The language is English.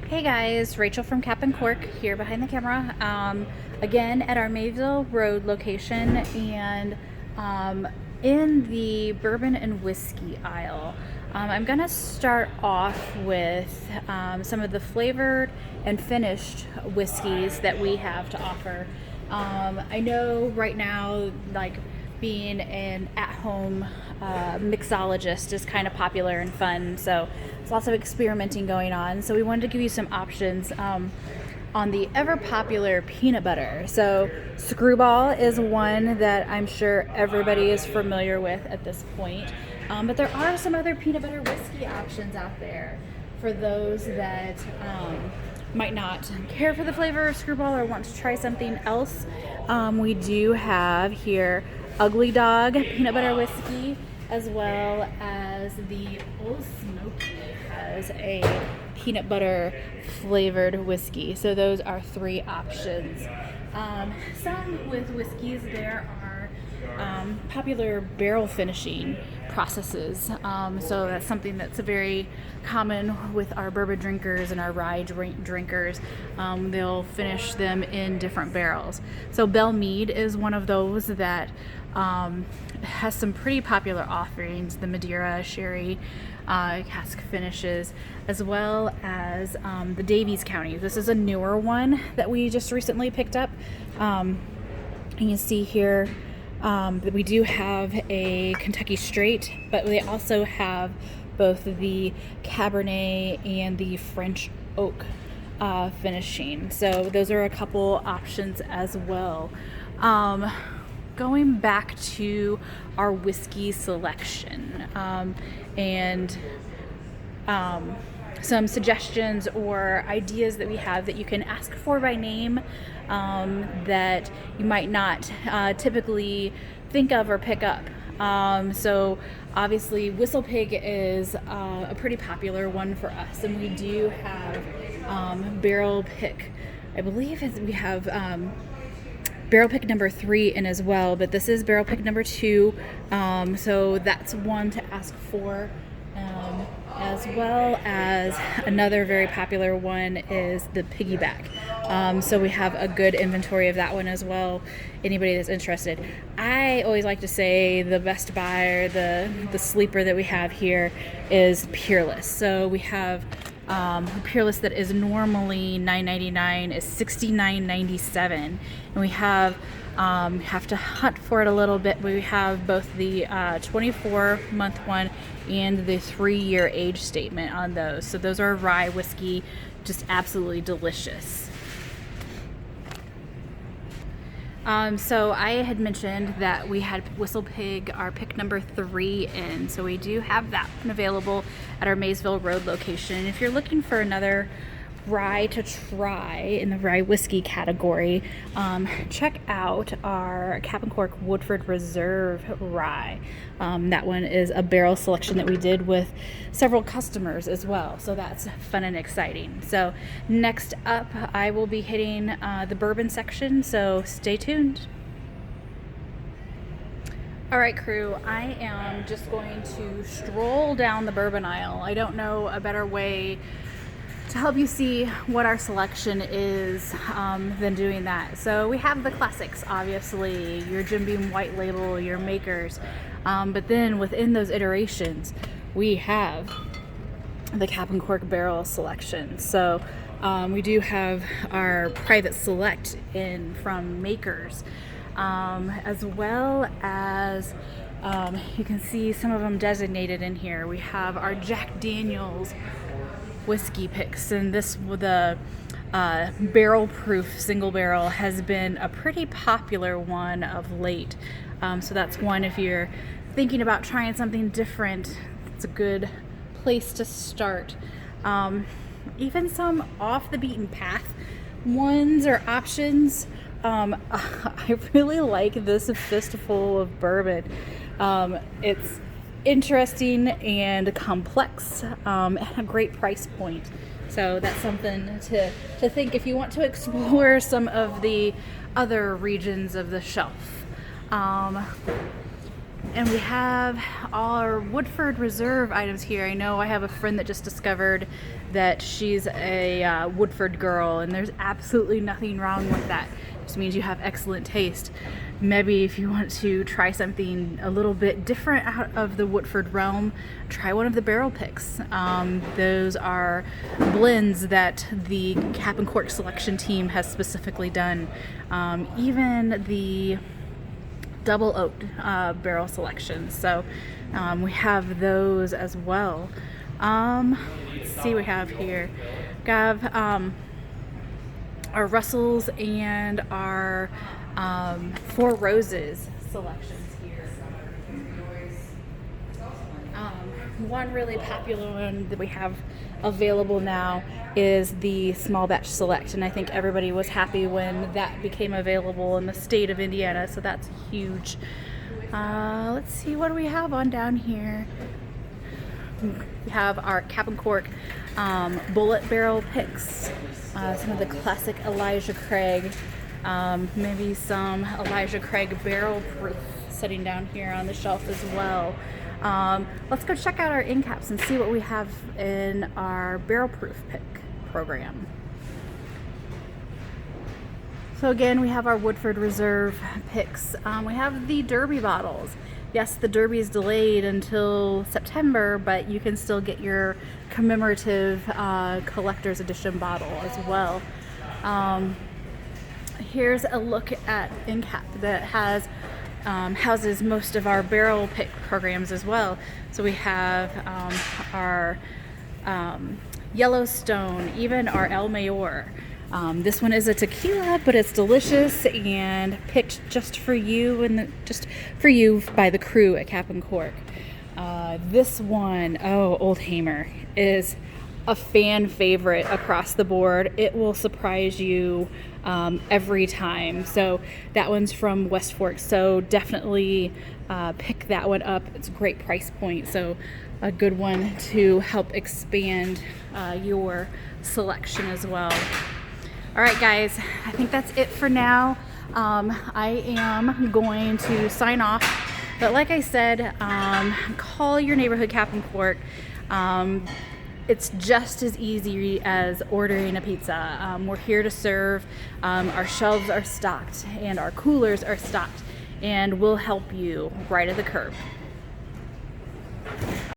Hey guys, Rachel from Cap and Cork here behind the camera. Again at our Maysville Road location and in the bourbon and whiskey aisle. I'm gonna start off with some of the flavored and finished whiskeys that we have to offer. I know right now, like, being an at-home mixologist is kind of popular and fun, so there's lots of experimenting going on. So we wanted to give you some options on the ever popular peanut butter. So Screwball is one that I'm sure everybody is familiar with at this point, but there are some other peanut butter whiskey options out there for those that might not care for the flavor of Screwball or want to try something else. We do have here Ugly Dog peanut butter whiskey, as well as the Old Smoky has a peanut butter flavored whiskey. So those are three options. Some with whiskeys, there are popular barrel finishing processes. So that's something that's very common with our bourbon drinkers and our rye drinkers. They'll finish them in different barrels. So Belle Meade is one of those that has some pretty popular offerings, the Madeira, sherry, cask finishes, as well as the Davies County. This is a newer one that we just recently picked up. And you see here that we do have a Kentucky Straight, but they also have both the Cabernet and the French Oak finishing. So those are a couple options as well. Going back to our whiskey selection and some suggestions or ideas that we have that you can ask for by name that you might not typically think of or pick up. So obviously WhistlePig is a pretty popular one for us, and we do have barrel pick. I believe we have barrel pick number 3 in as well, but this is barrel pick number 2, so that's one to ask for, as well as another very popular one is the piggyback. So we have a good inventory of that one as well, anybody that's interested. I always like to say the best buy, or the sleeper that we have here, is Peerless. So we have Peerless that is normally $9.99 is $69.97, and we have to hunt for it a little bit, but we have both the 24-month one and the 3-year age statement on those. So those are rye whiskey, just absolutely delicious. So I had mentioned that we had WhistlePig, our pick number 3 in. So we do have that one available at our Maysville Road location. If you're looking for another rye to try in the rye whiskey category, check out our Cap and Cork Woodford Reserve rye. That one is a barrel selection that we did with several customers as well, so that's fun and exciting. So next up, I will be hitting the bourbon section, so stay tuned. All right, crew, I am just going to stroll down the bourbon aisle. I don't know a better way to help you see what our selection is than doing that. So we have the classics, obviously, your Jim Beam White Label, your Makers, but then within those iterations, we have the Cap and Cork barrel selection. So we do have our Private Select in from Makers, as well as you can see some of them designated in here. We have our Jack Daniel's whiskey picks, and this, the barrel proof single barrel, has been a pretty popular one of late. So that's one, if you're thinking about trying something different, it's a good place to start. Even some off the beaten path ones or options. I really like this fistful of bourbon. It's interesting and complex, at a great price point. So that's something to think if you want to explore some of the other regions of the shelf. And we have our Woodford Reserve items here. I know I have a friend that just discovered that she's a Woodford girl, and there's absolutely nothing wrong with that. It just means you have excellent taste. Maybe if you want to try something a little bit different out of the Woodford realm, try one of the barrel picks. Those are blends that the Cap and Cork selection team has specifically done. Even the double oaked barrel selection. So we have those as well. Let's see what we have here. We have our Russells and our Four Roses selections here. One really popular one that we have available now is the small batch select, and I think everybody was happy when that became available in the state of Indiana, so that's huge. Let's see, what do we have on down here? We have our Cap and Cork bullet barrel picks, some of the classic Elijah Craig, maybe some Elijah Craig barrel proof sitting down here on the shelf as well. Let's go check out our end caps and see what we have in our barrel proof pick program. So again, we have our Woodford Reserve picks. We have the Derby bottles. Yes, the Derby is delayed until September, but you can still get your commemorative collector's edition bottle as well. Here's a look at end cap that has houses most of our barrel pick programs as well. So we have our Yellowstone, even our El Mayor. This one is a tequila, but it's delicious and picked just for you and just for you by the crew at Cap and Cork. This one, Old Hamer, is a fan favorite across the board. It will surprise you every time. So that one's from West Fork. So definitely pick that one up. It's a great price point. So a good one to help expand your selection as well. All right, guys, I think that's it for now. I am going to sign off. But like I said, call your neighborhood Cap and Cork. It's just as easy as ordering a pizza. We're here to serve. Our shelves are stocked and our coolers are stocked, and we'll help you right at the curb.